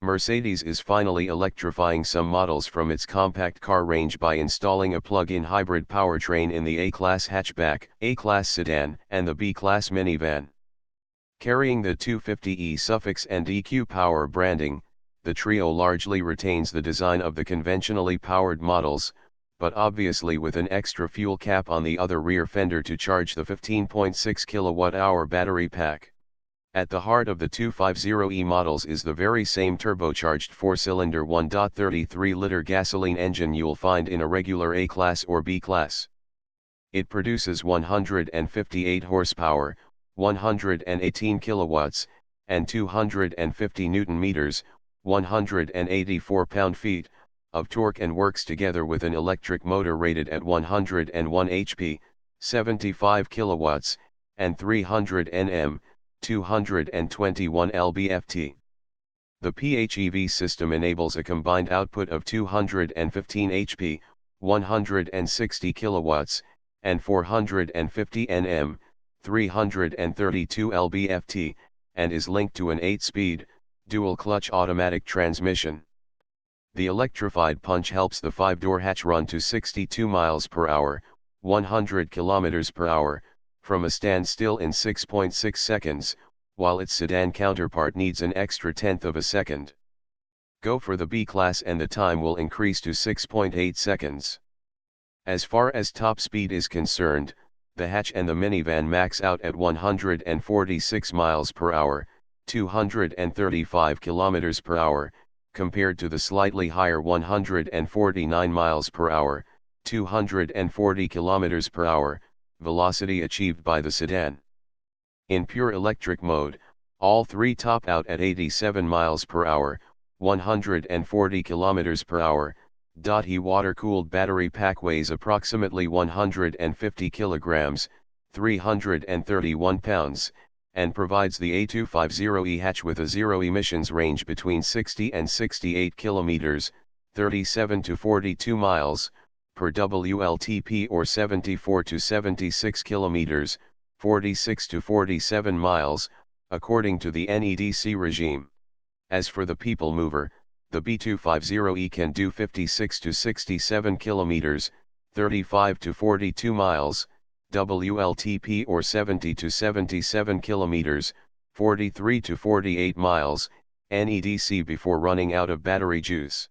Mercedes is finally electrifying some models from its compact car range by installing a plug-in hybrid powertrain in the A-Class hatchback, A-Class sedan, and the B-Class minivan. Carrying the 250e suffix and EQ power branding, the trio largely retains the design of the conventionally powered models, but obviously with an extra fuel cap on the other rear fender to charge the 15.6 kWh battery pack. At the heart of the 250e models is the very same turbocharged 4-cylinder 1.33-liter gasoline engine you'll find in a regular A-Class or B-Class. It produces 158 horsepower, 118 kilowatts, and 250 Nm, 184 pound-feet, of torque and works together with an electric motor rated at 101 HP, 75 kilowatts, and 300 Nm, 221 lb-ft. The PHEV system enables a combined output of 215 HP, 160 kilowatts, and 450 Nm, 332 lb-ft, and is linked to an 8-speed, dual-clutch automatic transmission. The electrified punch helps the 5-door hatch run to 62 miles per hour, 100 kilometers per hour, from a standstill in 6.6 seconds, while its sedan counterpart needs an extra tenth of a second. Go for the B-Class and the time will increase to 6.8 seconds. As far as top speed is concerned, the hatch and the minivan max out at 146 miles per hour, 235 kilometers per hour, compared to the slightly higher 149 miles per hour, 240 kilometers per hour, velocity achieved by the sedan. In pure electric mode, all three top out at 87 miles per hour, 140 kilometers per hour. The water-cooled battery pack weighs approximately 150 kilograms, 331 pounds, and provides the A250e hatch with a zero-emissions range between 60 and 68 kilometers, 37 to 42 miles, per WLTP or 74 to 76 kilometers, 46 to 47 miles, according to the NEDC regime. As for the people mover, the B250e can do 56 to 67 kilometers, 35 to 42 miles, WLTP or 70 to 77 kilometers, 43 to 48 miles, NEDC before running out of battery juice.